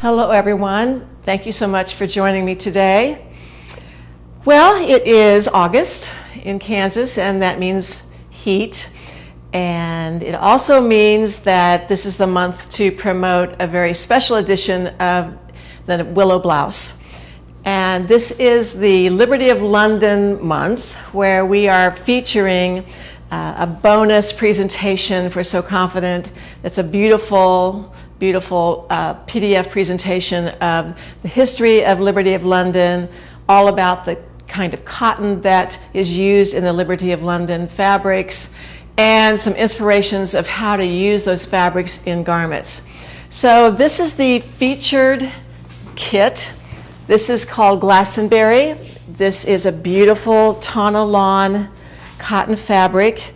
Hello everyone. Thank you so much for joining me today. Well, it is August in Kansas, and that means heat. And it also means that this is the month to promote a very special edition of the Willow Blouse. And this is the Liberty of London month, where we are featuring a bonus presentation for So Confident. That's a beautiful PDF presentation of the history of Liberty of London, all about the kind of cotton that is used in the Liberty of London fabrics, and some inspirations of how to use those fabrics in garments. So this is the featured kit. This is called Glastonbury. This is a beautiful Tana lawn cotton fabric.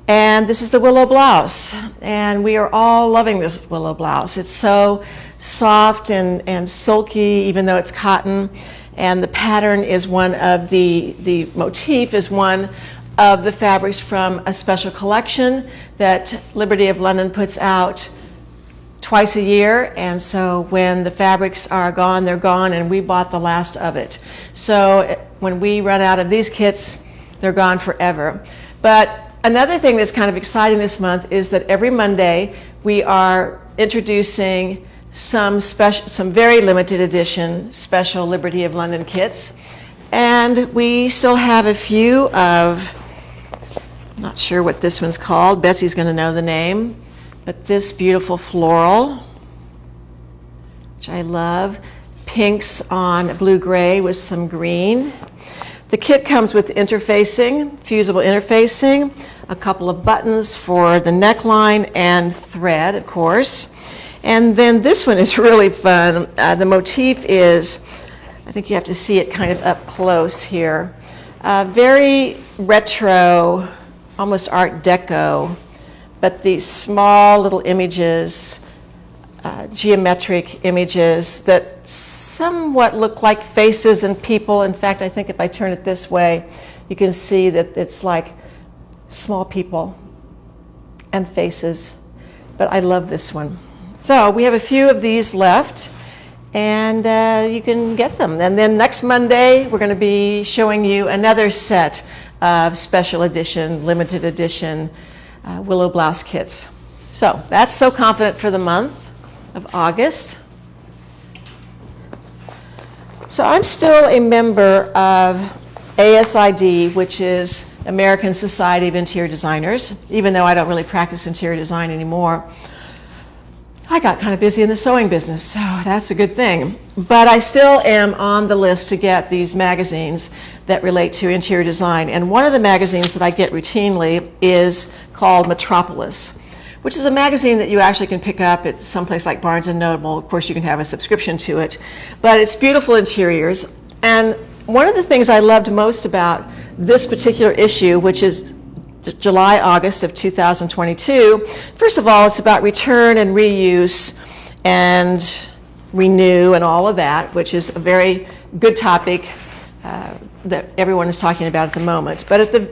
And this is the willow blouse, and we are all loving this willow blouse. It's so soft and silky, even though it's cotton, and the pattern is one of the motif is one of the fabrics from a special collection that Liberty of London puts out twice a year, and so when the fabrics are gone, they're gone, and we bought the last of it. So when we run out of these kits, they're gone forever. But another thing that's kind of exciting this month is that every Monday we are introducing some very limited edition special Liberty of London kits. And we still have a few of, I'm not sure what this one's called, Betsy's going to know the name, but this beautiful floral, which I love, pinks on blue-gray with some green. The kit comes with interfacing, fusible interfacing, a couple of buttons for the neckline and thread, of course. And then this one is really fun. The motif is, I think you have to see it kind of up close here, very retro, almost Art Deco, but these small little images, geometric images that somewhat look like faces and people. In fact, I think if I turn it this way, you can see that it's like small people and faces, but I love this one. So we have a few of these left, and you can get them. And then next Monday, we're going to be showing you another set of special edition, limited edition willow blouse kits. So that's So Confident for the month of August. So I'm still a member of ASID, which is American Society of Interior Designers, even though I don't really practice interior design anymore. I got kind of busy in the sewing business, so that's a good thing. But I still am on the list to get these magazines that relate to interior design. And one of the magazines that I get routinely is called Metropolis, which is a magazine that you actually can pick up at someplace like Barnes & Noble. Of course, you can have a subscription to it. But it's beautiful interiors. And one of the things I loved most about this particular issue, which is July, August of 2022, first of all, it's about return and reuse and renew and all of that, which is a very good topic that everyone is talking about at the moment. But at the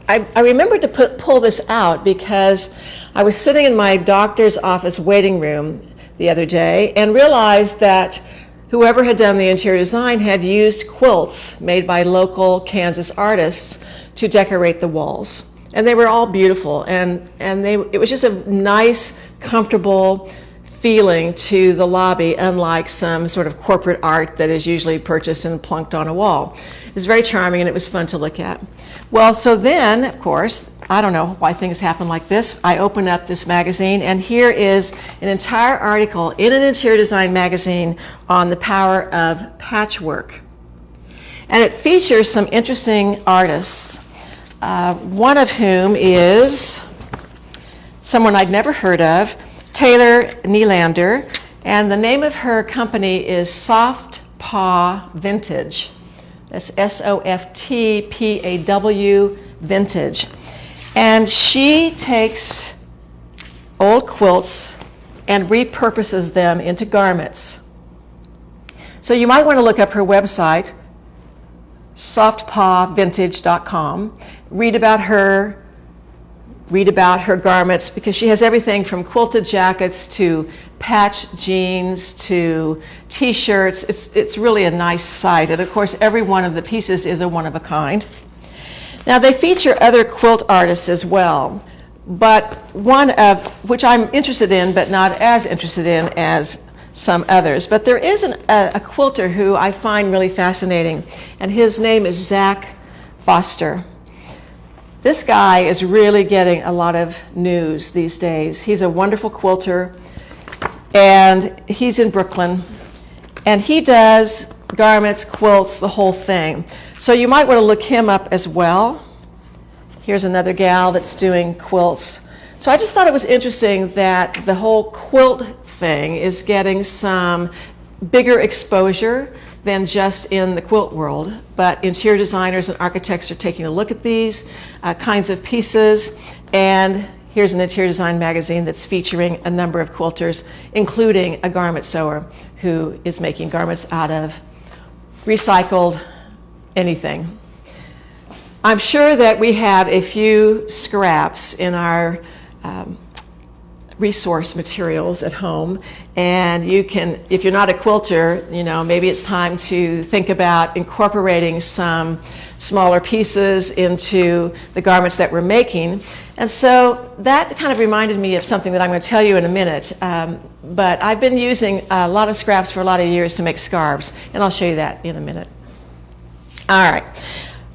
I remembered to pull this out because I was sitting in my doctor's office waiting room the other day and realized that whoever had done the interior design had used quilts made by local Kansas artists to decorate the walls. And they were all beautiful, and it was just a nice, comfortable feeling to the lobby, unlike some sort of corporate art that is usually purchased and plunked on a wall. It was very charming, and it was fun to look at. Well, so then, of course, I don't know why things happen like this. I open up this magazine, and here is an entire article in an interior design magazine on the power of patchwork. And it features some interesting artists, one of whom is someone I'd never heard of, Taylor Nylander, and the name of her company is Soft Paw Vintage. That's SOFTPAW Vintage. And she takes old quilts and repurposes them into garments. So you might want to look up her website, softpawvintage.com, read about her garments, because she has everything from quilted jackets to patch jeans to t-shirts. It's really a nice site. And of course, every one of the pieces is a one of a kind. Now they feature other quilt artists as well, but one of which I'm interested in, but not as interested in as some others. But there is a quilter who I find really fascinating, and his name is Zach Foster. This guy is really getting a lot of news these days. He's a wonderful quilter, and he's in Brooklyn, and he does garments, quilts, the whole thing. So you might want to look him up as well. Here's another gal that's doing quilts. So I just thought it was interesting that the whole quilt thing is getting some bigger exposure than just in the quilt world, but interior designers and architects are taking a look at these kinds of pieces. And here's an interior design magazine that's featuring a number of quilters, including a garment sewer who is making garments out of recycled anything. I'm sure that we have a few scraps in our resource materials at home, and you can, if you're not a quilter, you know, maybe it's time to think about incorporating some smaller pieces into the garments that we're making. And so that kind of reminded me of something that I'm going to tell you in a minute, but I've been using a lot of scraps for a lot of years to make scarves, and I'll show you that in a minute. All right.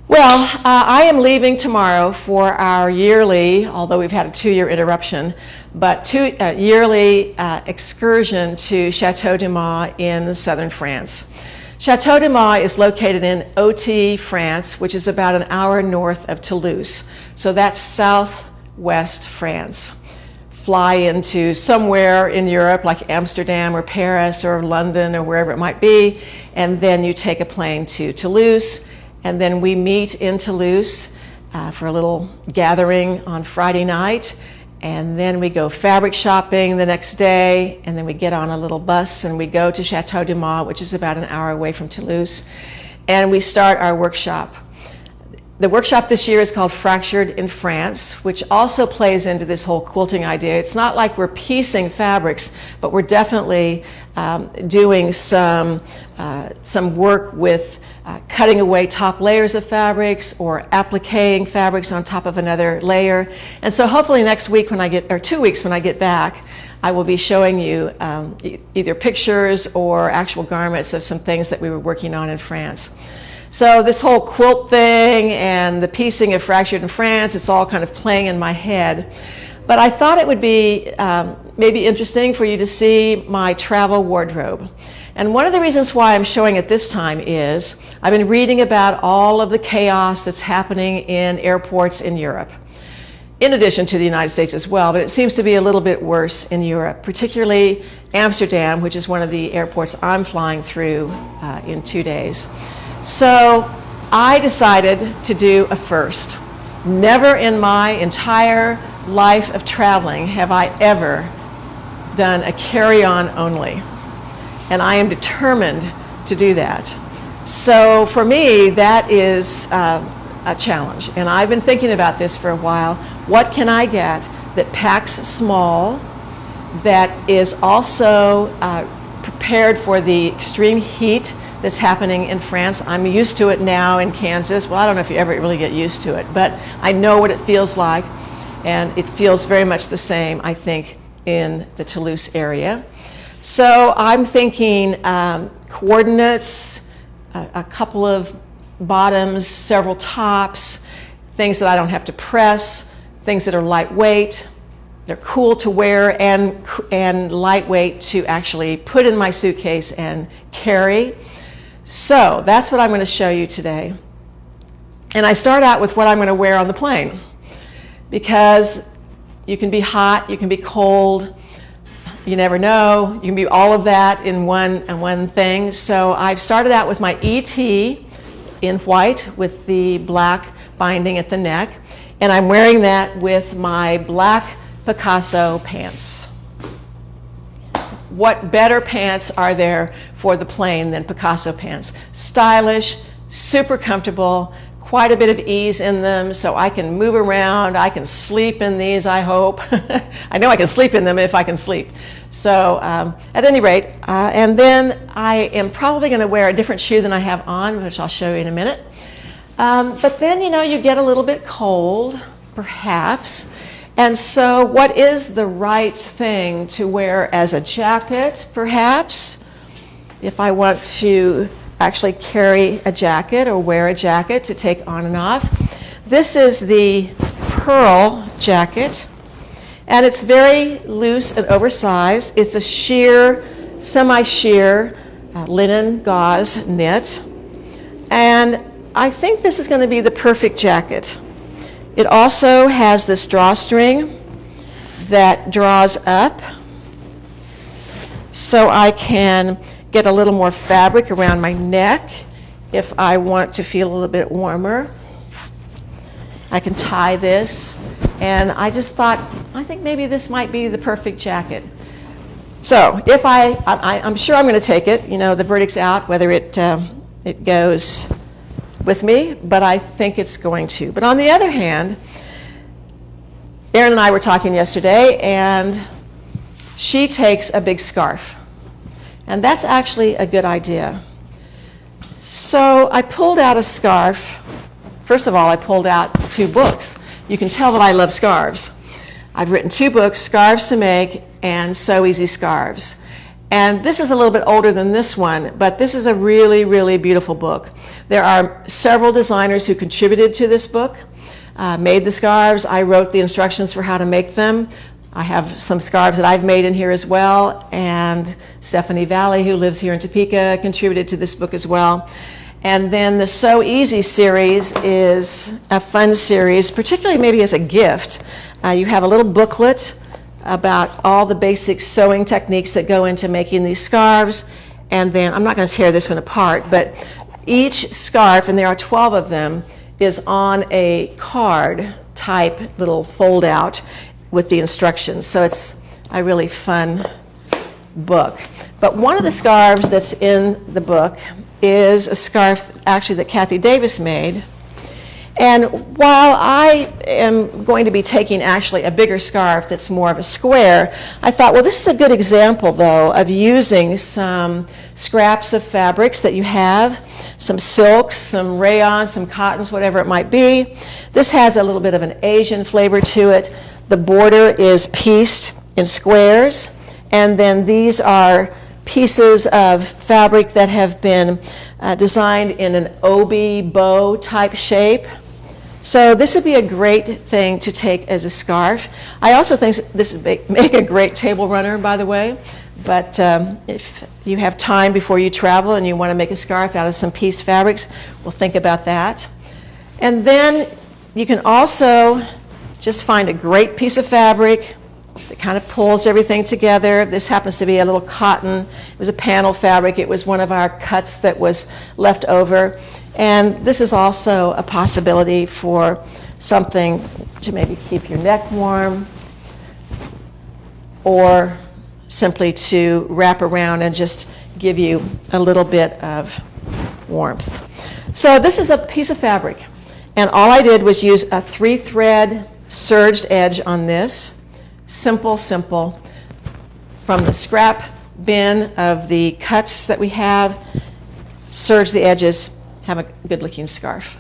Well, I am leaving tomorrow for our yearly, although we've had a 2-year interruption, but yearly excursion to Chateau Dumas in southern France. Chateau Dumas is located in Oti, France, which is about an hour north of Toulouse. So that's southwest France. Fly into somewhere in Europe like Amsterdam or Paris or London or wherever it might be, and then you take a plane to Toulouse. And then we meet in Toulouse for a little gathering on Friday night. And then we go fabric shopping the next day. And then we get on a little bus and we go to Chateau Dumas, which is about an hour away from Toulouse. And we start our workshop. The workshop this year is called Fractured in France, which also plays into this whole quilting idea. It's not like we're piecing fabrics, but we're definitely doing some work with cutting away top layers of fabrics or appliquing fabrics on top of another layer. And so hopefully next week when I get, or 2 weeks when I get back, I will be showing you either pictures or actual garments of some things that we were working on in France. So this whole quilt thing and the piecing of Fractured in France, it's all kind of playing in my head. But I thought it would be maybe interesting for you to see my travel wardrobe. And one of the reasons why I'm showing it this time is I've been reading about all of the chaos that's happening in airports in Europe, in addition to the United States as well, but it seems to be a little bit worse in Europe, particularly Amsterdam, which is one of the airports I'm flying through in 2 days. So I decided to do a first. Never in my entire life of traveling have I ever done a carry-on only. And I am determined to do that. So for me, that is a challenge. And I've been thinking about this for a while. What can I get that packs small, that is also prepared for the extreme heat that's happening in France? I'm used to it now in Kansas. Well, I don't know if you ever really get used to it, but I know what it feels like. And it feels very much the same, I think, in the Toulouse area. So I'm thinking coordinates, a couple of bottoms, several tops, things that I don't have to press, things that are lightweight, they're cool to wear and lightweight to actually put in my suitcase and carry. So that's what I'm going to show you today. And I start out with what I'm going to wear on the plane, because you can be hot, you can be cold, you never know. You can be all of that in one thing. So I've started out with my ET in white with the black binding at the neck. And I'm wearing that with my black Picasso pants. What better pants are there for the plane than Picasso pants? Stylish, super comfortable, quite a bit of ease in them, so I can move around. I can sleep in these, I hope. I know I can sleep in them if I can sleep. So at any rate, and then I am probably going to wear a different shoe than I have on, which I'll show you in a minute. But then, you get a little bit cold, perhaps. And so what is the right thing to wear as a jacket, perhaps? If I want to actually carry a jacket or wear a jacket to take on and off. This is the pearl jacket, and it's very loose and oversized. It's a sheer, semi-sheer linen gauze knit, and I think this is going to be the perfect jacket. It also has this drawstring that draws up, so I can get a little more fabric around my neck if I want to feel a little bit warmer. I can tie this, and I just thought, I think maybe this might be the perfect jacket. So if I'm sure I'm going to take it. The verdict's out whether it goes with me, but I think it's going to. But on the other hand, Erin and I were talking yesterday, and she takes a big scarf. And that's actually a good idea. So I pulled out a scarf. First of all, I pulled out 2 books. You can tell that I love scarves. I've written 2 books, Scarves to Make and Sew Easy Scarves. And this is a little bit older than this one, but this is a really, really beautiful book. There are several designers who contributed to this book, made the scarves. I wrote the instructions for how to make them. I have some scarves that I've made in here as well, and Stephanie Valley, who lives here in Topeka, contributed to this book as well. And then the Sew Easy series is a fun series, particularly maybe as a gift. You have a little booklet about all the basic sewing techniques that go into making these scarves, and then, I'm not going to tear this one apart, but each scarf, and there are 12 of them, is on a card type little fold out with the instructions. So it's a really fun book. But one of the scarves that's in the book is a scarf actually that Kathy Davis made. And while I am going to be taking actually a bigger scarf that's more of a square, I thought, well, this is a good example, though, of using some scraps of fabrics that you have, some silks, some rayon, some cottons, whatever it might be. This has a little bit of an Asian flavor to it. The border is pieced in squares, and then these are pieces of fabric that have been designed in an obi bow type shape. So this would be a great thing to take as a scarf. I also think this would make a great table runner, by the way. But if you have time before you travel and you want to make a scarf out of some pieced fabrics, we'll think about that. And then you can also just find a great piece of fabric that kind of pulls everything together. This happens to be a little cotton. It was a panel fabric. It was one of our cuts that was left over. And this is also a possibility for something to maybe keep your neck warm, or simply to wrap around and just give you a little bit of warmth. So this is a piece of fabric, and all I did was use a 3-thread serged edge on this. Simple, simple. From the scrap bin of the cuts that we have, serge the edges, have a good looking scarf.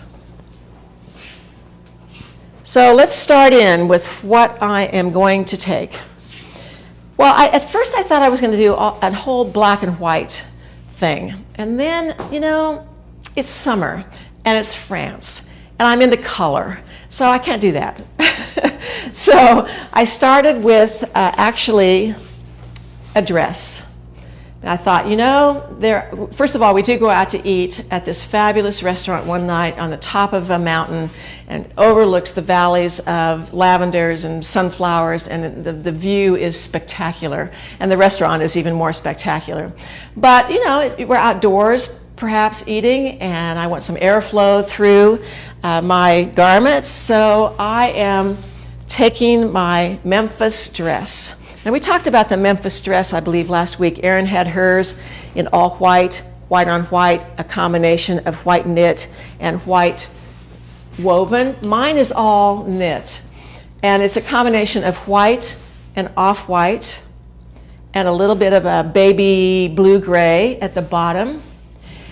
So let's start in with what I am going to take. Well, at first I thought I was going to do a whole black and white thing. And then, it's summer and it's France and I'm into color. So I can't do that. So I started with actually a dress. And I thought, first of all, we did go out to eat at this fabulous restaurant one night on the top of a mountain, and overlooks the valleys of lavenders and sunflowers, and the view is spectacular, and the restaurant is even more spectacular. But, we're outdoors, perhaps eating, and I want some airflow through my garments, so I am taking my Memphis dress. And we talked about the Memphis dress, I believe, last week. Erin had hers in all white, white on white, a combination of white knit and white woven. Mine is all knit, and it's a combination of white and off-white and a little bit of a baby blue-gray at the bottom.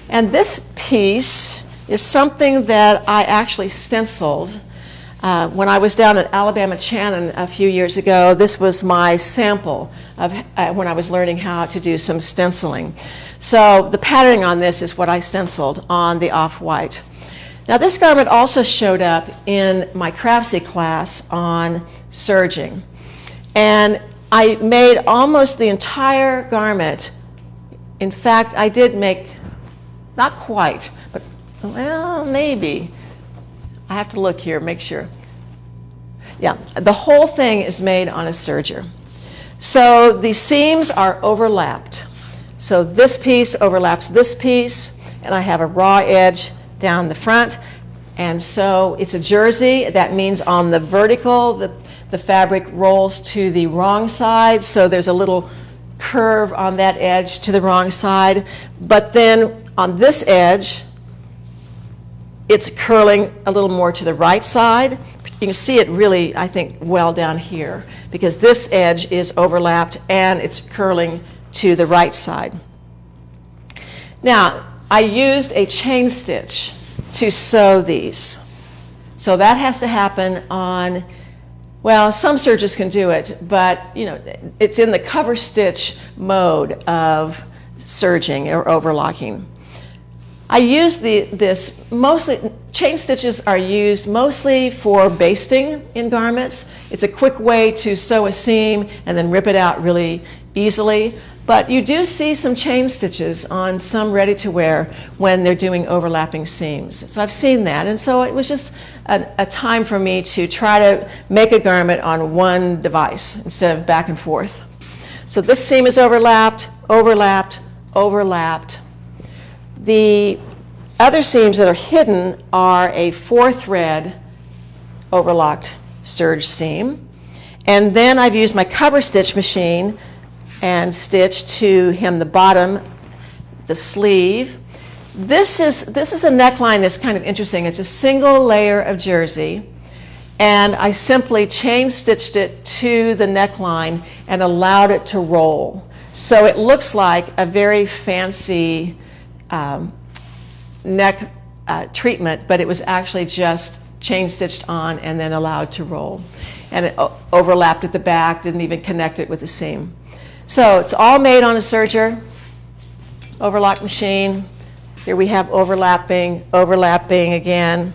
And this piece is something that I actually stenciled. When I was down at Alabama Channon a few years ago, this was my sample of when I was learning how to do some stenciling. So the patterning on this is what I stenciled on the off-white. Now this garment also showed up in my Craftsy class on serging. And I made almost the entire garment. In fact, I did make, not quite, but well, maybe. I have to look here, make sure. Yeah, the whole thing is made on a serger. So the seams are overlapped. So this piece overlaps this piece, and I have a raw edge down the front. And so it's a jersey. That means on the vertical, the fabric rolls to the wrong side, so there's a little curve on that edge to the wrong side. But then on this edge, it's curling a little more to the right side. You can see it really, I think, well down here, because this edge is overlapped and it's curling to the right side. Now, I used a chain stitch to sew these. So that has to happen on, well, some sergers can do it, but you know, it's in the cover stitch mode of serging or overlocking. I use this mostly, chain stitches are used mostly for basting in garments. It's a quick way to sew a seam and then rip it out really easily. But you do see some chain stitches on some ready-to-wear when they're doing overlapping seams. So I've seen that, and so it was just a time for me to try to make a garment on one device instead of back and forth. So this seam is overlapped, overlapped, overlapped. The other seams that are hidden are a 4-thread overlocked serge seam. And then I've used my cover stitch machine and stitched to hem the bottom, the sleeve. This is a neckline that's kind of interesting. It's a single layer of jersey, and I simply chain stitched it to the neckline and allowed it to roll. So it looks like a very fancy neck treatment, but it was actually just chain stitched on and then allowed to roll. And it overlapped at the back, didn't even connect it with the seam. So it's all made on a serger, overlock machine. Here we have overlapping, overlapping again.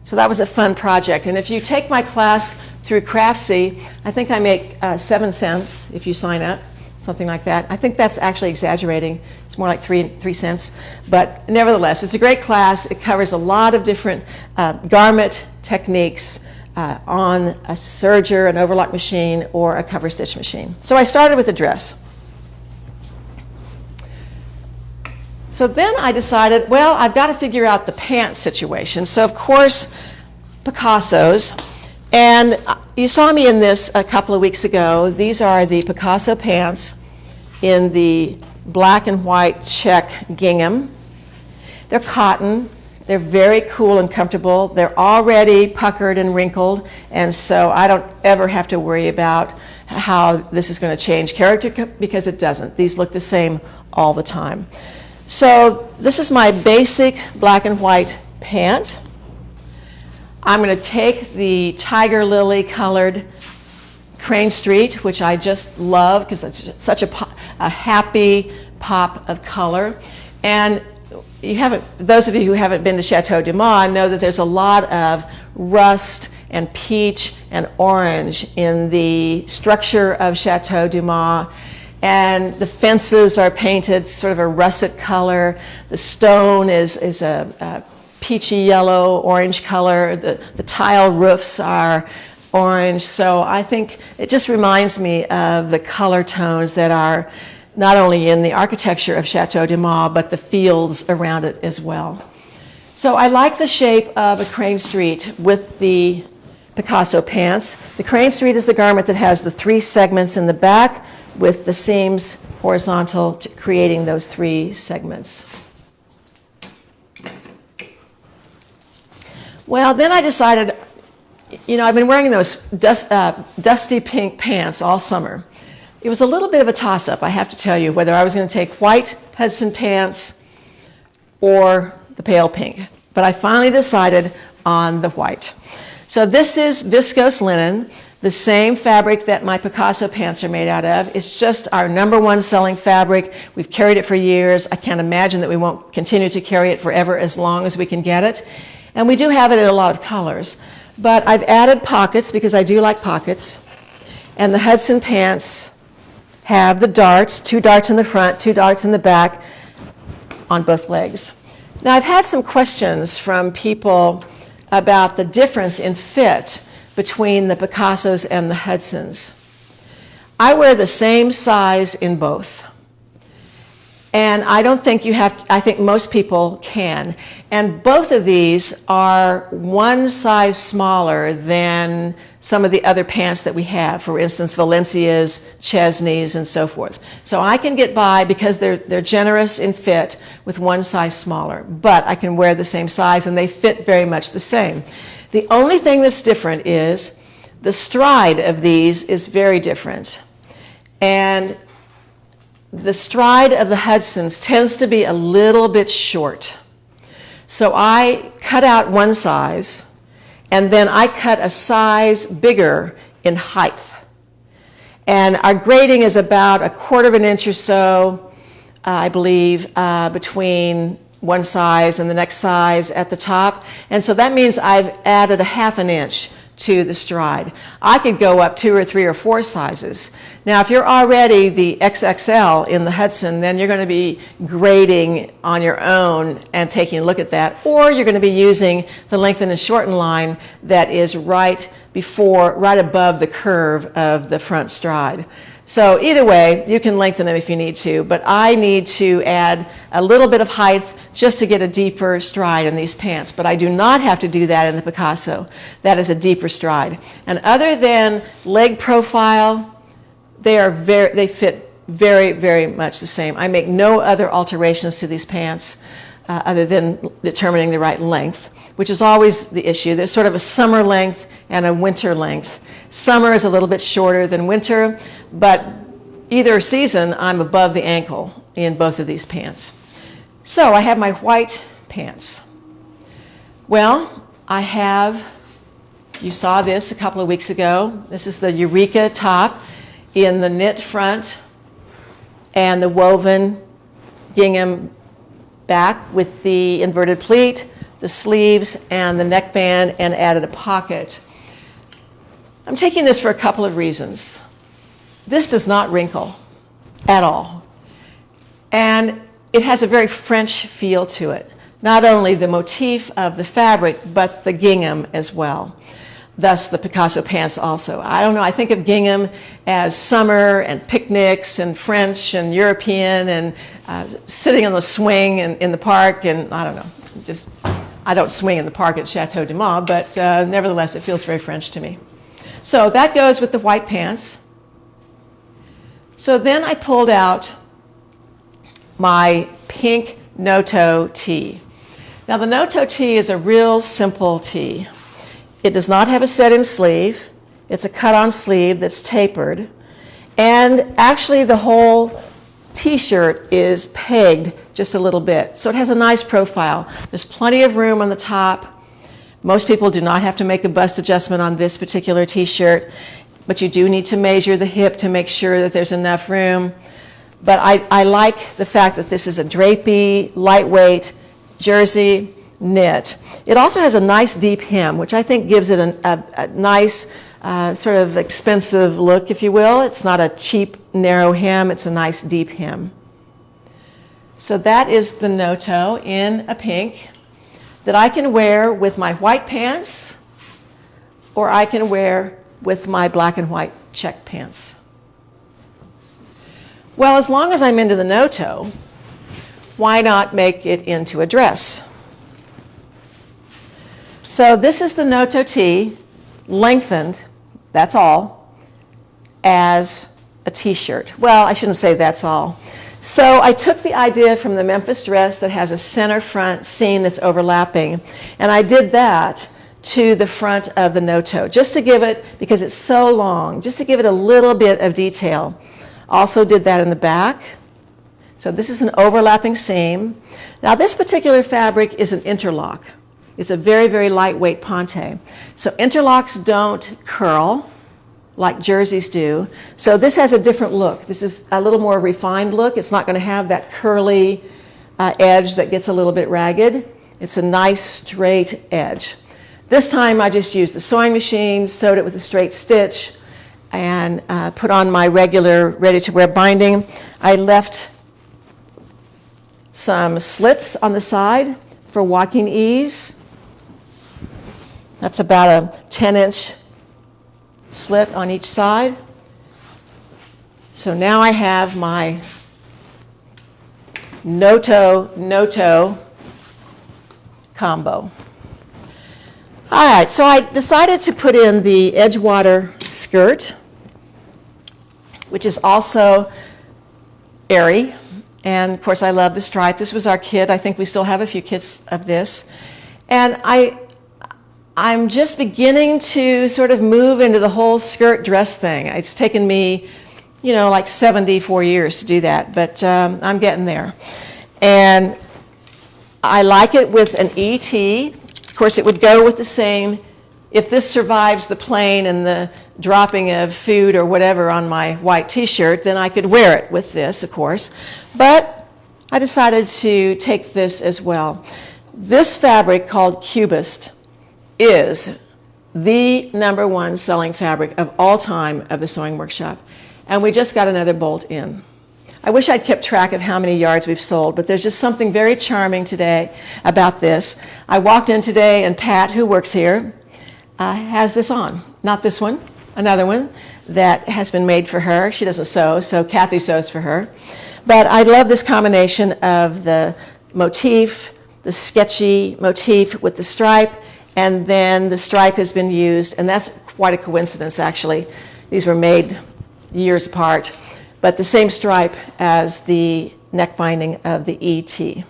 So that was a fun project. And if you take my class through Craftsy, I think I make 7 cents if you sign up, something like that. I think that's actually exaggerating. It's more like 3 cents. But nevertheless, it's a great class. It covers a lot of different garment techniques on a serger, an overlock machine, or a cover stitch machine. So I started with a dress. So then I decided, well, I've got to figure out the pants situation. So of course, Picasso's. And you saw me in this a couple of weeks ago. These are the Picasso pants in the black and white check gingham. They're cotton. They're very cool and comfortable. They're already puckered and wrinkled, and so I don't ever have to worry about how this is going to change character, because it doesn't. These look the same all the time. So this is my basic black and white pant. I'm going to take the tiger lily colored Crane Street, which I just love because it's such a happy pop of color. And those of you who haven't been to Chateau Dumas know that there's a lot of rust and peach and orange in the structure of Chateau Dumas. And the fences are painted sort of a russet color. The stone is a peachy yellow, orange color. The tile roofs are orange. So I think it just reminds me of the color tones that are not only in the architecture of Chateau Dumas, but the fields around it as well. So I like the shape of a Crane Street with the Picasso pants. The Crane Street is the garment that has the 3 segments in the back with the seams horizontal to creating those 3 segments. Well, then I decided, you know, I've been wearing those dusty pink pants all summer. It was a little bit of a toss-up, I have to tell you, whether I was going to take white Hudson pants or the pale pink. But I finally decided on the white. So this is viscose linen, the same fabric that my Picasso pants are made out of. It's just our #1 selling fabric. We've carried it for years. I can't imagine that we won't continue to carry it forever as long as we can get it. And we do have it in a lot of colors. But I've added pockets because I do like pockets. And the Hudson pants have the darts, 2 darts in the front, 2 darts in the back on both legs. Now I've had some questions from people about the difference in fit between the Picassos and the Hudsons. I wear the same size in both. And I don't think you have to, I think most people can. And both of these are 1 size smaller than some of the other pants that we have, for instance, Valencias, Chesneys, and so forth. So I can get by because they're generous in fit with 1 size smaller, but I can wear the same size and they fit very much the same. The only thing that's different is the stride of these is very different. And the stride of the Hudsons tends to be a little bit short. So I cut out 1 size, and then I cut a size bigger in height. And our grading is about 1/4 inch or so, I believe, between 1 size and the next size at the top. And so that means I've added 1/2 inch to the stride. I could go up 2 or 3 or 4 sizes. Now, if you're already the XXL in the Hudson, then you're going to be grading on your own and taking a look at that, or you're going to be using the lengthen and shorten line that is right above the curve of the front stride. So either way, you can lengthen them if you need to, but I need to add a little bit of height just to get a deeper stride in these pants. But I do not have to do that in the Picasso. That is a deeper stride. And other than leg profile, they fit very, very much the same. I make no other alterations to these pants other than determining the right length, which is always the issue. There's sort of a summer length and a winter length. Summer is a little bit shorter than winter, but either season I'm above the ankle in both of these pants. So I have my white pants. Well, you saw this a couple of weeks ago. This is the Eureka top in the knit front and the woven gingham back with the inverted pleat, the sleeves, and the neckband, and added a pocket. I'm taking this for a couple of reasons. This does not wrinkle at all. And it has a very French feel to it. Not only the motif of the fabric, but the gingham as well. Thus the Picasso pants also. I don't know, I think of gingham as summer and picnics and French and European and sitting on the swing in the park, and I don't know, I don't swing in the park at Chateau Dumas, but nevertheless it feels very French to me. So that goes with the white pants. So then I pulled out my pink no-toe tee. Now the no-toe tee is a real simple tee. It does not have a set-in sleeve. It's a cut-on sleeve that's tapered. And actually the whole t-shirt is pegged just a little bit. So it has a nice profile. There's plenty of room on the top. Most people do not have to make a bust adjustment on this particular t-shirt, but you do need to measure the hip to make sure that there's enough room. But I like the fact that this is a drapey, lightweight jersey knit. It also has a nice deep hem, which I think gives it a nice sort of expensive look, if you will. It's not a cheap, narrow hem. It's a nice deep hem. So that is the no-toe in a pink that I can wear with my white pants, or I can wear with my black and white check pants. Well, as long as I'm into the no-toe, why not make it into a dress? So this is the no-toe tee, lengthened, that's all, as a t-shirt. Well, I shouldn't say that's all. So I took the idea from the Memphis dress that has a center front seam that's overlapping, and I did that to the front of the no-toe, just to give it, because it's so long, just to give it a little bit of detail. Also did that in the back. So this is an overlapping seam. Now this particular fabric is an interlock. It's a very, very lightweight ponte. So interlocks don't curl like jerseys do. So this has a different look. This is a little more refined look. It's not going to have that curly edge that gets a little bit ragged. It's a nice straight edge. This time I just used the sewing machine, sewed it with a straight stitch, and put on my regular ready-to-wear binding. I left some slits on the side for walking ease. That's about a 10-inch slit on each side. So now I have my no-toe combo. All right, so I decided to put in the Edgewater skirt, which is also airy. And of course I love the stripe. This was our kit. I think we still have a few kits of this. And I'm just beginning to sort of move into the whole skirt dress thing. It's taken me, like 74 years to do that, but I'm getting there. And I like it with an ET. Of course, it would go with the same. If this survives the plane and the dropping of food or whatever on my white t-shirt, then I could wear it with this, of course. But I decided to take this as well. This fabric called Cubist is the #1 selling fabric of all time of the Sewing Workshop. And we just got another bolt in. I wish I'd kept track of how many yards we've sold, but there's just something very charming today about this. I walked in today and Pat, who works here, has this on. Not this one, another one that has been made for her. She doesn't sew, so Kathy sews for her. But I love this combination of the motif, the sketchy motif with the stripe, and then the stripe has been used, and that's quite a coincidence actually. These were made years apart, but the same stripe as the neck binding of the ET.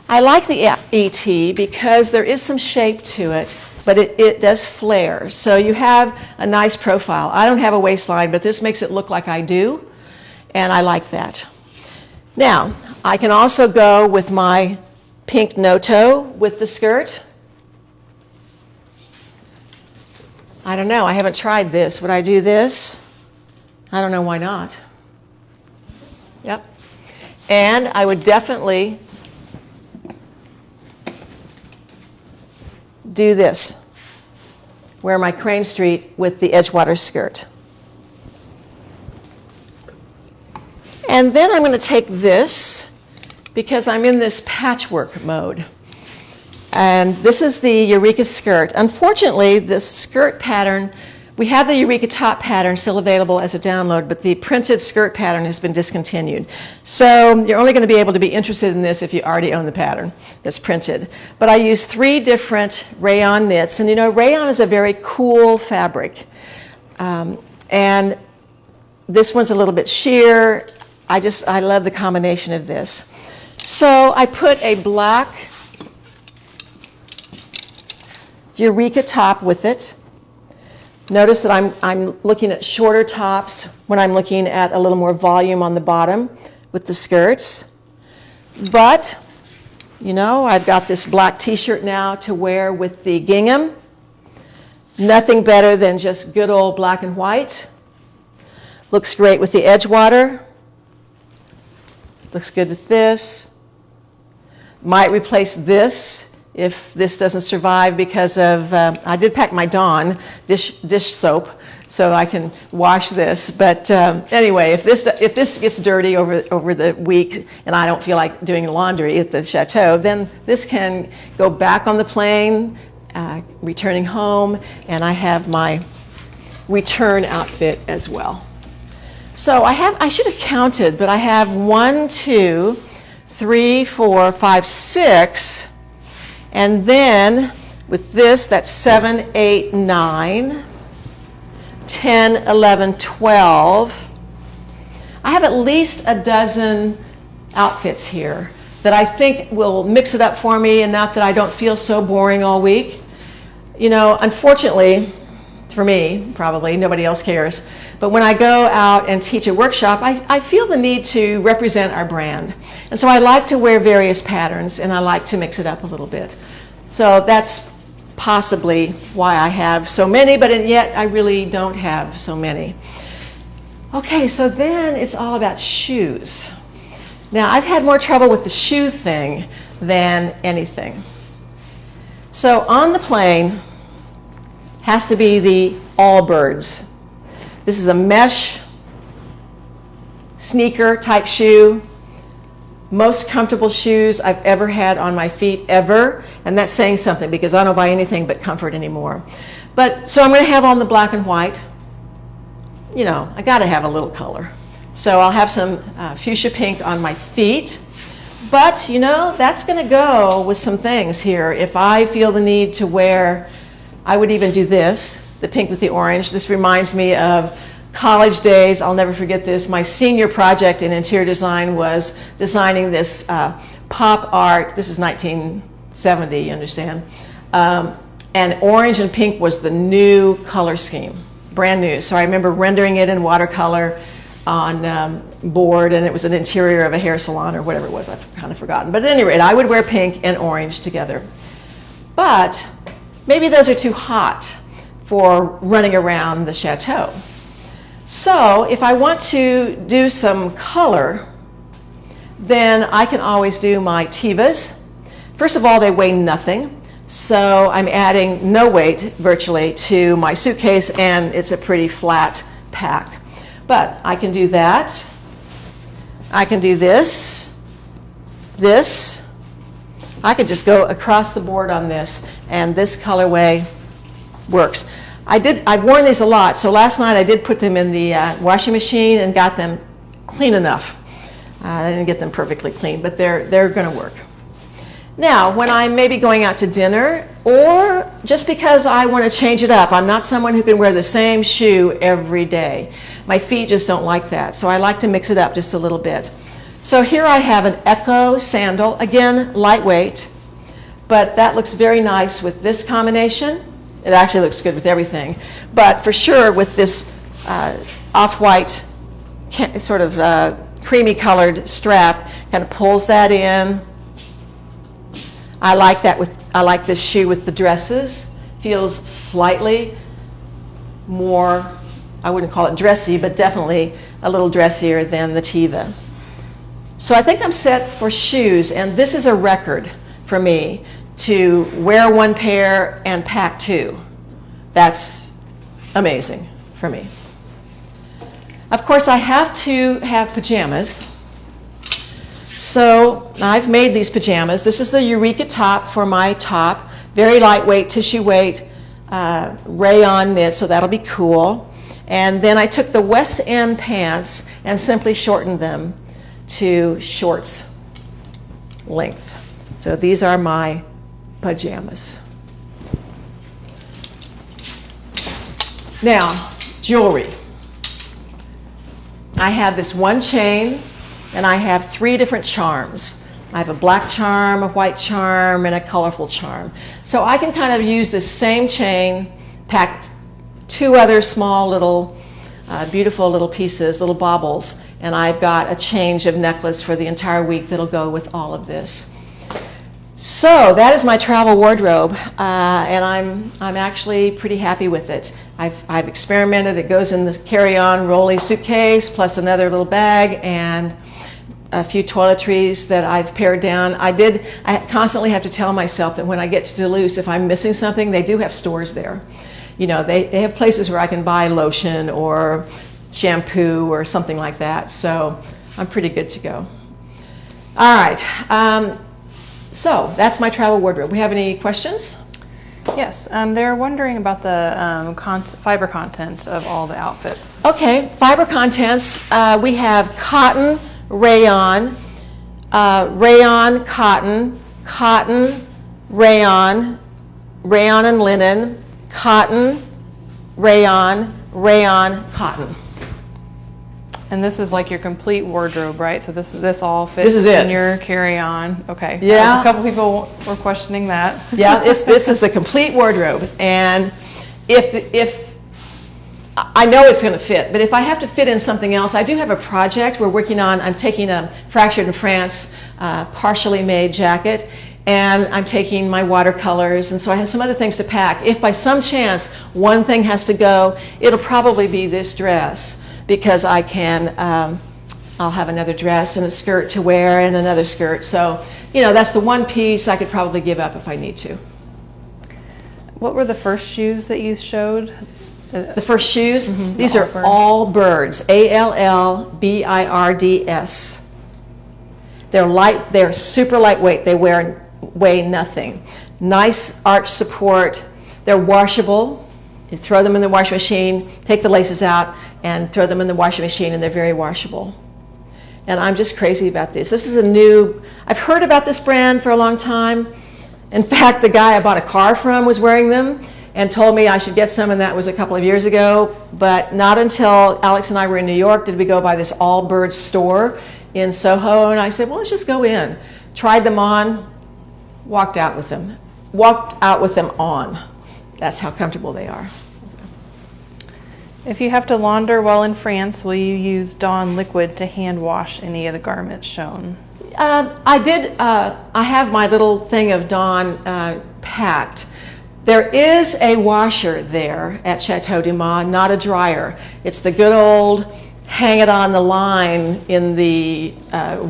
I like the ET because there is some shape to it, but it does flare, so you have a nice profile. I don't have a waistline, but this makes it look like I do, and I like that. Now, I can also go with my pink no-toe with the skirt. I don't know, I haven't tried this. Would I do this? I don't know, why not? Yep. And I would definitely do this. Wear my Crane Street with the Edgewater skirt. And then I'm going to take this because I'm in this patchwork mode. And this is the Eureka skirt. Unfortunately, this skirt pattern, we have the Eureka top pattern still available as a download, but the printed skirt pattern has been discontinued. So you're only going to be able to be interested in this if you already own the pattern that's printed. But I use 3 different rayon knits, and rayon is a very cool fabric. And this one's a little bit sheer. I love the combination of this. So I put a black Eureka top with it. Notice that I'm looking at shorter tops when I'm looking at a little more volume on the bottom with the skirts. But, I've got this black t-shirt now to wear with the gingham. Nothing better than just good old black and white. Looks great with the Edgewater. Looks good with this. Might replace this if this doesn't survive because of, I did pack my Dawn dish soap so I can wash this. But anyway, if this gets dirty over the week and I don't feel like doing laundry at the Chateau, then this can go back on the plane, returning home, and I have my return outfit as well. So I should have counted, but I have 1, 2, 3, 4, 5, 6. And then with this, that's 7, 8, 9, 10, 11, 12. I have at least a dozen outfits here that I think will mix it up for me enough that I don't feel so boring all week. You know, unfortunately, for me, probably, nobody else cares, but when I go out and teach a workshop, I feel the need to represent our brand. And so I like to wear various patterns, and I like to mix it up a little bit. So that's possibly why I have so many, but yet I really don't have so many. Okay, so then it's all about shoes. Now, I've had more trouble with the shoe thing than anything. So on the plane has to be the Allbirds. This is a mesh sneaker type shoe. Most comfortable shoes I've ever had on my feet, ever. And that's saying something because I don't buy anything but comfort anymore. But so I'm going to have on the black and white. You know, I got to have a little color. So I'll have some fuchsia pink on my feet. But, you know, that's going to go with some things here. If I feel the need to wear, I would even do this, the pink with the orange. This reminds me of college days. I'll never forget this. My senior project in interior design was designing this pop art. This is 1970, you understand. And orange and pink was the new color scheme, brand new. So I remember rendering it in watercolor on board, and it was an interior of a hair salon or whatever it was. I've kind of forgotten. But at any rate, I would wear pink and orange together. But maybe those are too hot for running around the chateau. So if I want to do some color, then I can always do my Tevas. First of all, they weigh nothing. So I'm adding no weight virtually to my suitcase, and it's a pretty flat pack. But I can do that. I can do this, this. I could just go across the board on this, and this colorway works. I've worn these a lot, so last night I did put them in the washing machine and got them clean enough. I didn't get them perfectly clean, but they're going to work. Now, when I'm maybe going out to dinner, or just because I want to change it up, I'm not someone who can wear the same shoe every day. My feet just don't like that, so I like to mix it up just a little bit. So here I have an Echo sandal, again, lightweight, but that looks very nice with this combination. It actually looks good with everything, but for sure with this off-white sort of creamy colored strap, kind of pulls that in. I like this shoe with the dresses. Feels slightly more, I wouldn't call it dressy, but definitely a little dressier than the Teva. So I think I'm set for shoes, and this is a record for me to wear one pair and pack two. That's amazing for me. Of course, I have to have pajamas. So I've made these pajamas. This is the Eureka top for my top. Very lightweight, tissue weight, rayon knit, so that'll be cool. And then I took the West End pants and simply shortened them to shorts length. So these are my pajamas. Now, jewelry. I have this one chain, and I have 3 different charms. I have a black charm, a white charm, and a colorful charm. So I can kind of use this same chain, pack 2 other small little, beautiful little pieces, little baubles, and I've got a change of necklace for the entire week that'll go with all of this. So that is my travel wardrobe, and I'm actually pretty happy with it. I've experimented. It goes in the carry-on rolly suitcase, plus another little bag, and a few toiletries that I've pared down. I constantly have to tell myself that when I get to Duluth, if I'm missing something, they do have stores there. You know, they have places where I can buy lotion or shampoo or something like that. So I'm pretty good to go. All right. So that's my travel wardrobe. We have any questions? Yes, they're wondering about the fiber content of all the outfits. Okay, fiber contents. We have cotton, rayon, rayon, cotton, cotton, rayon, rayon and linen, cotton, rayon, rayon, cotton. And this is like your complete wardrobe, right? So this all fits This is it. in your carry-on. Okay. Yeah. A couple people were questioning that. Yeah, this is the complete wardrobe. And if I know it's going to fit, but if I have to fit in something else, I do have a project we're working on. I'm taking a Fractured in France partially made jacket, and I'm taking my watercolors, and so I have some other things to pack. If by some chance one thing has to go, it'll probably be this dress, because I can, I'll have another dress and a skirt to wear and another skirt. So, you know, that's the one piece I could probably give up if I need to. What were the first shoes that you showed? The first shoes, these the are Allbirds, Allbirds. They're light, they're super lightweight, they weigh nothing. Nice arch support, they're washable. You throw them in the washing machine, take the laces out, and throw them in the washing machine, and they're very washable. And I'm just crazy about this. This is a new, I've heard about this brand for a long time. In fact, the guy I bought a car from was wearing them and told me I should get some, and that was a couple of years ago. But not until Alex and I were in New York did we go by this Allbirds store in Soho, and I said, well, let's just go in. Tried them on, walked out with them. Walked out with them on. That's how comfortable they are. If you have to launder while in France, will you use Dawn liquid to hand wash any of the garments shown? I did. I have my little thing of Dawn packed. There is a washer there at Chateau Dumas, not a dryer. It's the good old hang it on the line in the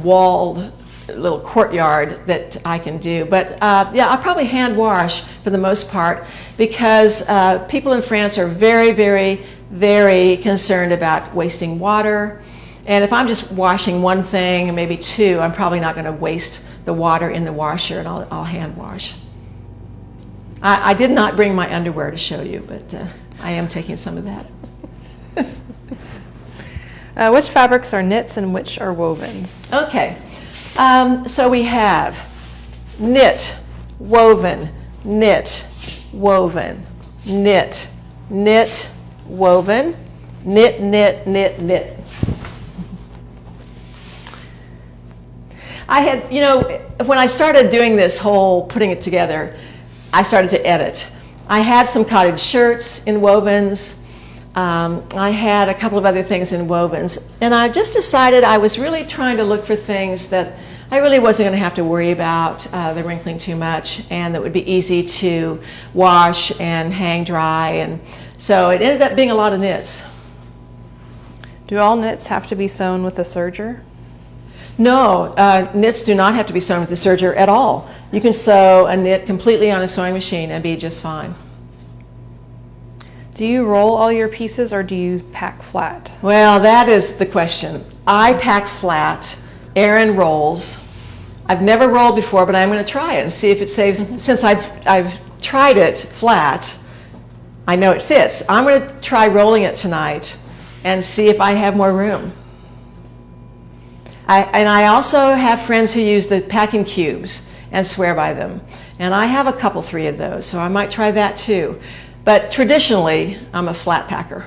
walled little courtyard that I can do. But yeah, I'll probably hand wash for the most part, because people in France are very, very, very concerned about wasting water. And if I'm just washing one thing, maybe two, I'm probably not going to waste the water in the washer, and I'll hand wash. I did not bring my underwear to show you, but I am taking some of that. Which fabrics are knits and which are wovens? Okay, so we have knit, woven, knit, woven, knit, knit, woven, knit, knit, knit, knit. I had, you know, when I started doing this whole putting it together, I started to edit. I had some cottage shirts in wovens. I had a couple of other things in wovens. And I just decided I was really trying to look for things that I really wasn't going to have to worry about the wrinkling too much, and that would be easy to wash and hang dry. And so it ended up being a lot of knits. Do all knits have to be sewn with a serger? No, knits do not have to be sewn with a serger at all. You can sew a knit completely on a sewing machine and be just fine. Do you roll all your pieces or do you pack flat? Well, that is the question. I pack flat. Erin rolls. I've never rolled before, but I'm going to try it and see if it saves. Since I've tried it flat, I know it fits. I'm going to try rolling it tonight and see if I have more room. I also have friends who use the packing cubes and swear by them. And I have a couple, 3 of those, so I might try that too. But traditionally, I'm a flat packer.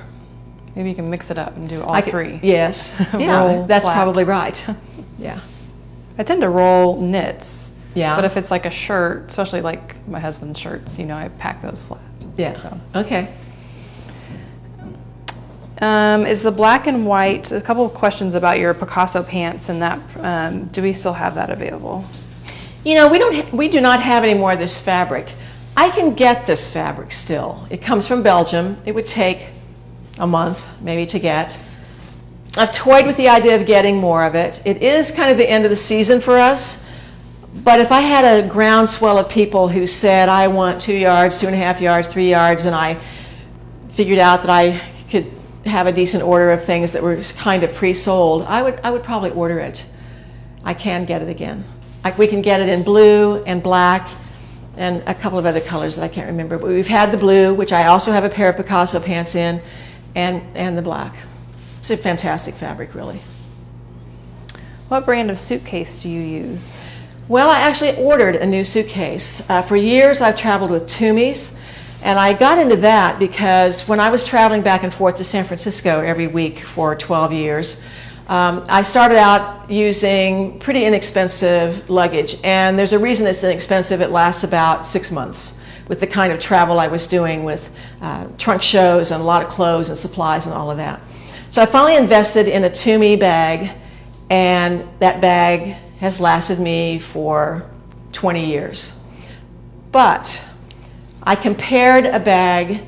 Maybe you can mix it up and do all 3. Yes, yeah, Roll that's flat. probably right. Yeah. I tend to roll knits. Yeah. But if it's like a shirt, especially like my husband's shirts, you know, I pack those flat. Yeah. So. Okay. Is the black and white, a couple of questions about your Picasso pants and that, do we still have that available? You know, we do not have any more of this fabric. I can get this fabric still. It comes from Belgium. It would take a month maybe to get. I've toyed with the idea of getting more of it. It is kind of the end of the season for us, but if I had a groundswell of people who said, I want 2 yards, 2.5 yards, 3 yards, and I figured out that I could have a decent order of things that were kind of pre-sold, I would probably order it. I can get it again. We can get it in blue and black and a couple of other colors that I can't remember. But we've had the blue, which I also have a pair of Picasso pants in, and the black. It's a fantastic fabric, really. What brand of suitcase do you use? Well, I actually ordered a new suitcase. For years I've traveled with Dumas. And I got into that because when I was traveling back and forth to San Francisco every week for 12 years, I started out using pretty inexpensive luggage. And there's a reason it's inexpensive. It lasts about 6 months with the kind of travel I was doing with trunk shows and a lot of clothes and supplies and all of that. So I finally invested in a Tumi bag, and that bag has lasted me for 20 years. But I compared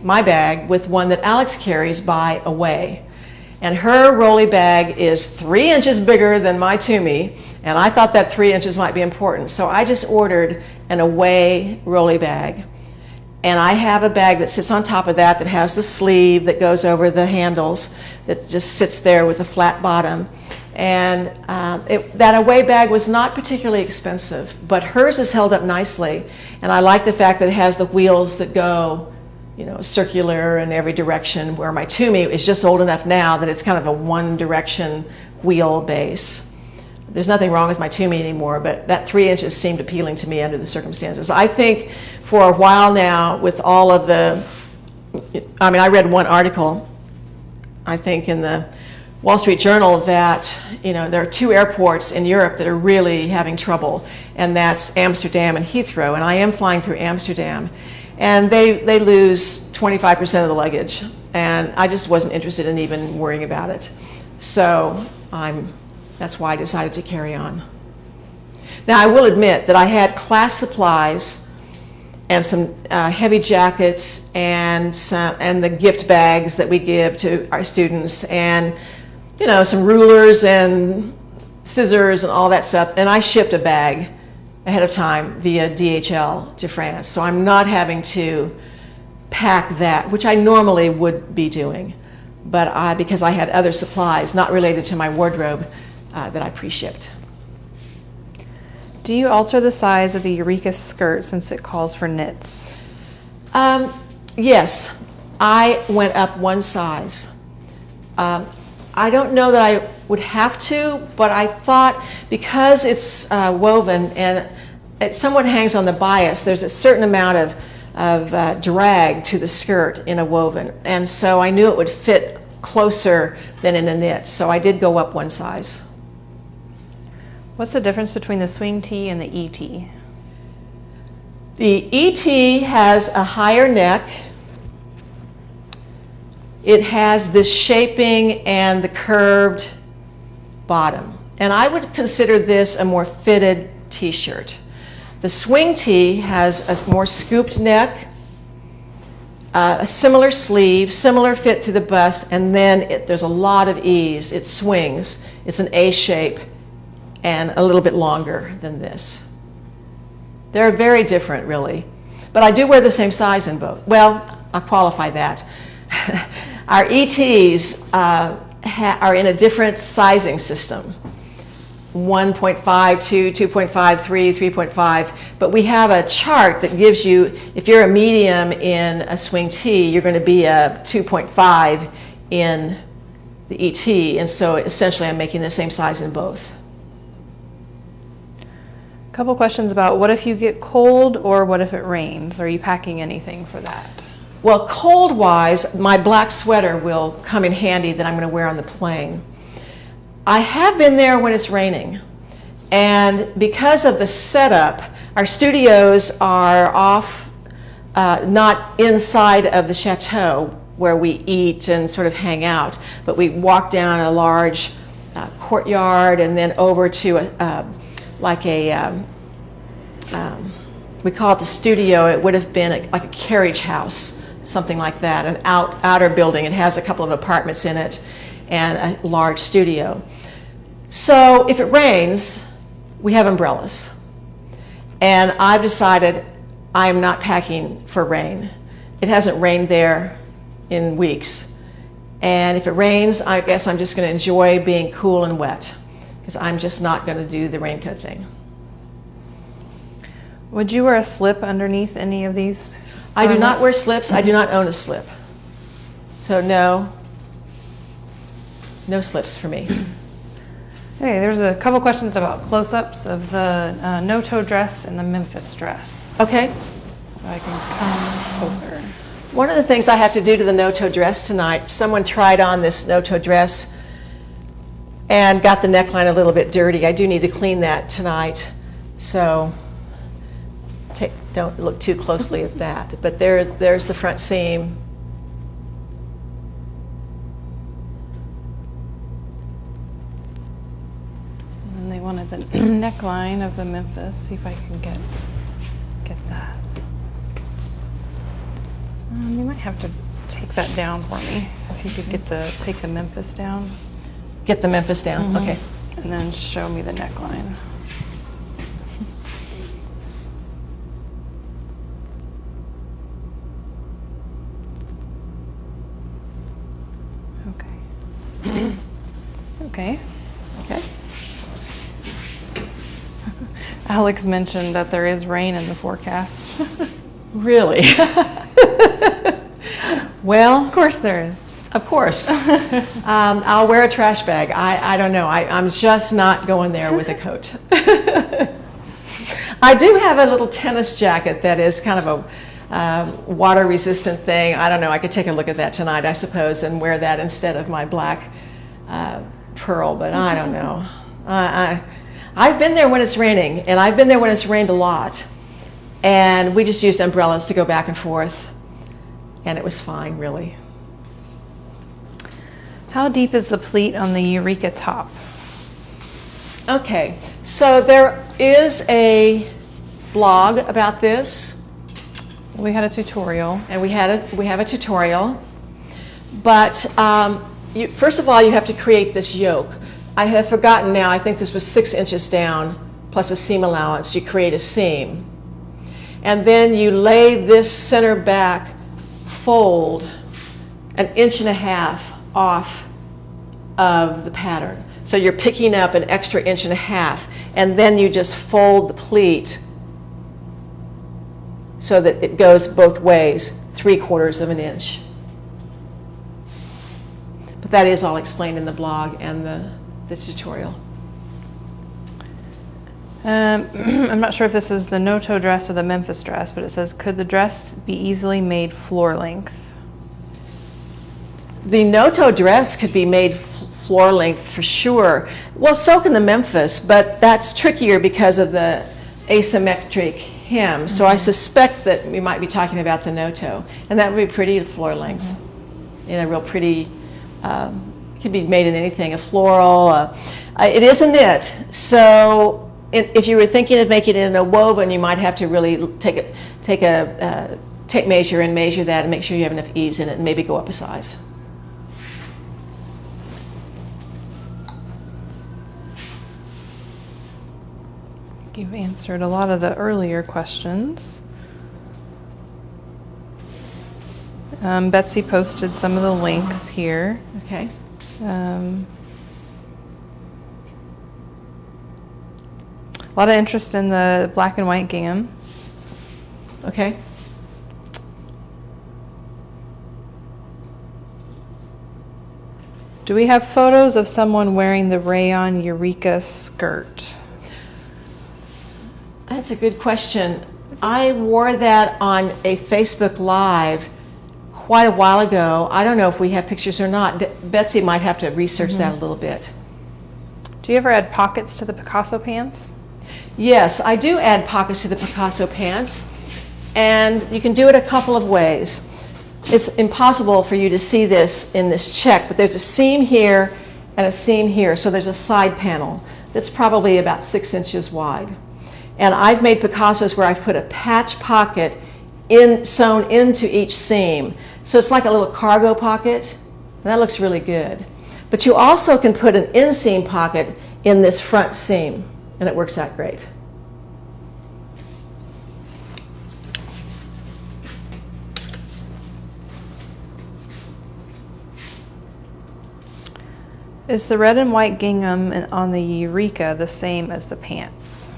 my bag, with one that Alex carries by Away. And her rolly bag is 3 inches bigger than my Tumi, and I thought that 3 inches might be important. So I just ordered an Away rolly bag. And I have a bag that sits on top of that has the sleeve that goes over the handles that just sits there with a flat bottom. And that Away bag was not particularly expensive, but hers is held up nicely. And I like the fact that it has the wheels that go, circular in every direction, where my Tumi is just old enough now that it's kind of a one direction wheel base. There's nothing wrong with my Tumi anymore, but that 3 inches seemed appealing to me under the circumstances. I think for a while now, with all of I read one article, I think in the Wall Street Journal, that there are 2 airports in Europe that are really having trouble, and that's Amsterdam and Heathrow. And I am flying through Amsterdam, and they lose 25% of the luggage, and I just wasn't interested in even worrying about it. So that's why I decided to carry on. Now, I will admit that I had class supplies and some heavy jackets and the gift bags that we give to our students, and some rulers and scissors and all that stuff. And I shipped a bag ahead of time via DHL to France, so I'm not having to pack that, which I normally would be doing, but because I had other supplies not related to my wardrobe that I pre-shipped. Do you alter the size of the Eureka skirt since it calls for knits? Yes, I went up one size. I don't know that I would have to, but I thought because it's woven and it somewhat hangs on the bias, there's a certain amount of drag to the skirt in a woven. And so I knew it would fit closer than in a knit. So I did go up one size. What's the difference between the swing tee and the ET? The ET has a higher neck. It has this shaping and the curved bottom. And I would consider this a more fitted t-shirt. The swing tee has a more scooped neck, a similar sleeve, similar fit to the bust, and then there's a lot of ease. It swings. It's an A shape and a little bit longer than this. They're very different, really. But I do wear the same size in both. Well, I'll qualify that. Our ETs are in a different sizing system. 1.5, 2, 2.5, 3, 3.5. But we have a chart that gives you, if you're a medium in a swing tee, you're going to be a 2.5 in the ET. And so essentially I'm making the same size in both. A couple questions about what if you get cold or what if it rains? Are you packing anything for that? Well, cold-wise, my black sweater will come in handy that I'm going to wear on the plane. I have been there when it's raining, and because of the setup, our studios are off, not inside of the Chateau where we eat and sort of hang out, but we walk down a large courtyard and then over to we call it the studio. It would have been like a carriage house, something like that, an outer building. It has a couple of apartments in it and a large studio. So if it rains, we have umbrellas. And I've decided I am not packing for rain. It hasn't rained there in weeks. And if it rains, I guess I'm just going to enjoy being cool and wet, because I'm just not going to do the raincoat thing. Would you wear a slip underneath any of these? I do not wear slips. I do not own a slip. So no slips for me. Okay, there's a couple questions about close-ups of the no-toe dress and the Memphis dress. Okay. So I can come closer. One of the things I have to do to the no-toe dress tonight, someone tried on this no-toe dress and got the neckline a little bit dirty. I do need to clean that tonight, so don't look too closely at that. But there's the front seam. And they wanted the neckline of the Memphis. See if I can get that. You might have to take that down for me. If you could take the Memphis down. Get the Memphis down, okay. And then show me the neckline. Okay. Okay. Okay. Alex mentioned that there is rain in the forecast. Really? Well, Of course there is. of course. I'll wear a trash bag. I don't know. I'm just not going there with a coat. I do have a little tennis jacket that is kind of a water resistant thing. I don't know. I could take a look at that tonight, I suppose, and wear that instead of my black pearl, but I don't know. I've been there when it's raining, and I've been there when it's rained a lot. And we just used umbrellas to go back and forth, and it was fine, really. How deep is the pleat on the Eureka top? Okay, so there is a blog about this, We had a tutorial. and we have a tutorial. But first of all, you have to create this yoke. I have forgotten now. I think this was 6 inches down plus a seam allowance. You create a seam, and then you lay this center back fold 1.5 inches off of the pattern. So you're picking up an extra 1.5 inches, and then you just fold the pleat so that it goes both ways, 3/4 inch. But that is all explained in the blog and the tutorial. I'm not sure if this is the no-toe dress or the Memphis dress, but it says, could the dress be easily made floor length? The no-toe dress could be made floor length for sure. Well, so can the Memphis, but that's trickier because of the asymmetric hem. So I suspect that we might be talking about the no-toe, and that would be pretty floor length. In a real pretty, could be made in anything, a floral. It is a knit, so if you were thinking of making it in a woven, you might have to really take measure and measure that and make sure you have enough ease in it, and maybe go up a size. You've answered a lot of the earlier questions. Betsy posted some of the links here. Okay. A lot of interest in the black and white gingham. Okay. Do we have photos of someone wearing the rayon Eureka skirt? That's a good question. I wore that on a Facebook Live quite a while ago. I don't know if we have pictures or not. Betsy might have to research that a little bit. Do you ever add pockets to the Picasso pants? Yes, I do add pockets to the Picasso pants, and you can do it a couple of ways. It's impossible for you to see this in this check, but there's a seam here and a seam here, so there's a side panel that's probably about 6 inches wide. And I've made Picassos where I've put a patch pocket sewn into each seam. So it's like a little cargo pocket, and that looks really good. But you also can put an inseam pocket in this front seam, and it works out great. Is the red and white gingham on the Eureka the same as the pants?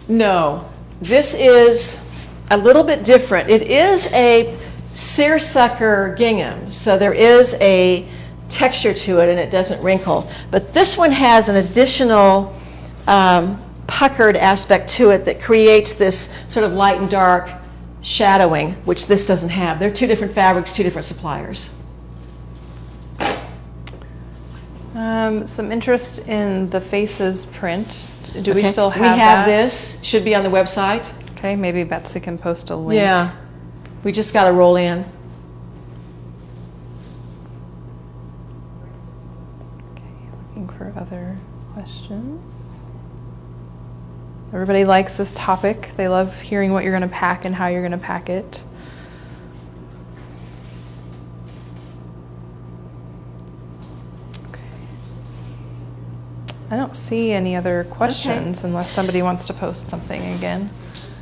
No, this is a little bit different. It is a seersucker gingham, so there is a texture to it and it doesn't wrinkle. But this one has an additional puckered aspect to it that creates this sort of light and dark shadowing, which this doesn't have. They're two different fabrics, two different suppliers. Some interest in the faces print. Do we Okay. still have We have that? this. Should be on the website. Okay, maybe Betsy can post a link. Yeah. We just got to roll in. Okay, looking for other questions. Everybody likes this topic. They love hearing what you're going to pack and how you're going to pack it. I don't see any other questions unless somebody wants to post something again.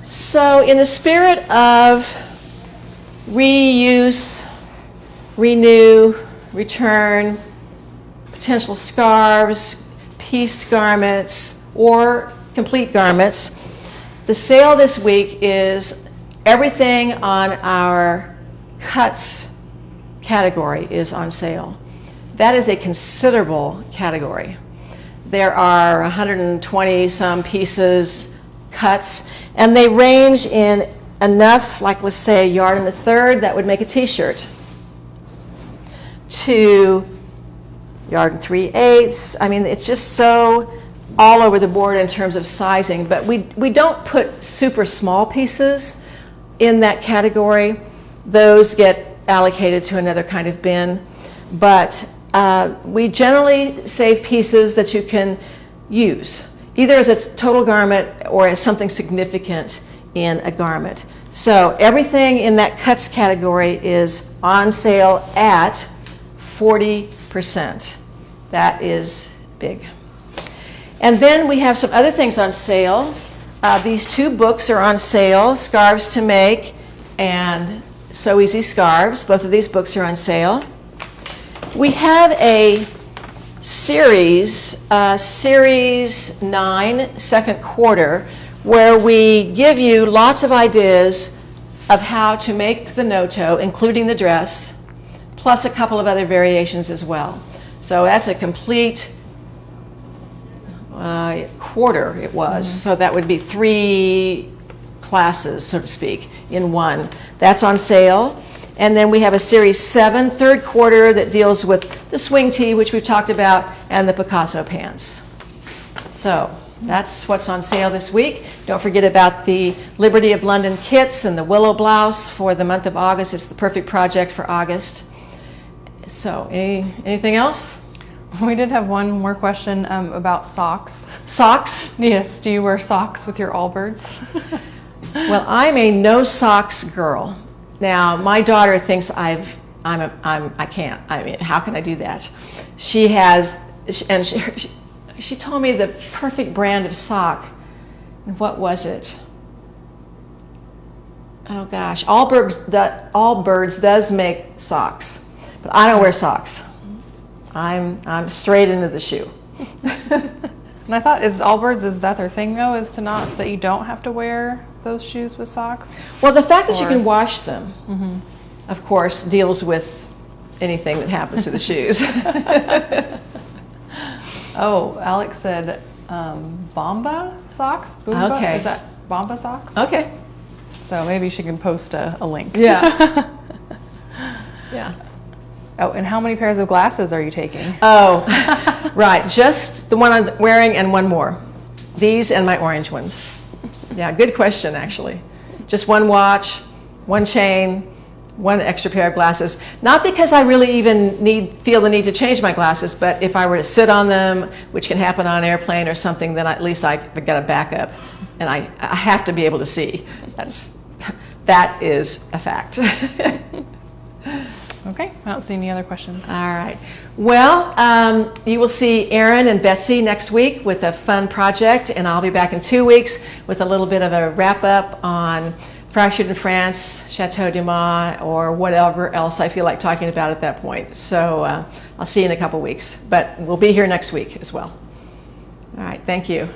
So in the spirit of reuse, renew, return, potential scarves, pieced garments, or complete garments, the sale this week is everything on our cuts category is on sale. That is a considerable category. There are 120 some pieces, cuts, and they range in enough, like let's say 1 1/3 that would make a t-shirt, to 1 3/8. I mean, it's just so all over the board in terms of sizing, but we don't put super small pieces in that category. Those get allocated to another kind of bin, but we generally save pieces that you can use, either as a total garment or as something significant in a garment. So everything in that cuts category is on sale at 40%. That is big. And then we have some other things on sale. These 2 books are on sale, Scarves to Make and Sew Easy Scarves. Both of these books are on sale. We have a series, Series 9, second quarter, where we give you lots of ideas of how to make the no-toe, including the dress, plus a couple of other variations as well. So that's a complete quarter it was. So that would be 3 classes, so to speak, in one. That's on sale. And then we have a Series 7, third quarter, that deals with the swing tee, which we've talked about, and the Picasso pants. So that's what's on sale this week. Don't forget about the Liberty of London kits and the willow blouse for the month of August. It's the perfect project for August. So anything else? We did have one more question about socks. Socks? Yes, do you wear socks with your Allbirds? Well, I'm a no socks girl. Now, my daughter thinks I can't. I mean, how can I do that? She told me the perfect brand of sock. And what was it? Oh gosh, Allbirds does make socks, but I don't wear socks. I'm straight into the shoe. And I thought, is that their thing though, is to not, that you don't have to wear those shoes with socks? Well, the fact that you can wash them, of course, deals with anything that happens to the shoes. Oh, Alex said Bomba socks? Boomba? Okay. Is that Bomba socks? Okay. So maybe she can post a link. Yeah. Yeah. Oh, and how many pairs of glasses are you taking? Oh, right. Just the one I'm wearing and one more. These and my orange ones. Yeah, good question, actually. Just one watch, one chain, one extra pair of glasses. Not because I really even feel the need to change my glasses, but if I were to sit on them, which can happen on an airplane or something, then at least I've got a backup. And I have to be able to see. That is a fact. Okay, I don't see any other questions. All right. Well, you will see Erin and Betsy next week with a fun project, and I'll be back in 2 weeks with a little bit of a wrap-up on Fractured in France, Chateau Dumas, or whatever else I feel like talking about at that point. So I'll see you in a couple weeks, but we'll be here next week as well. All right, thank you.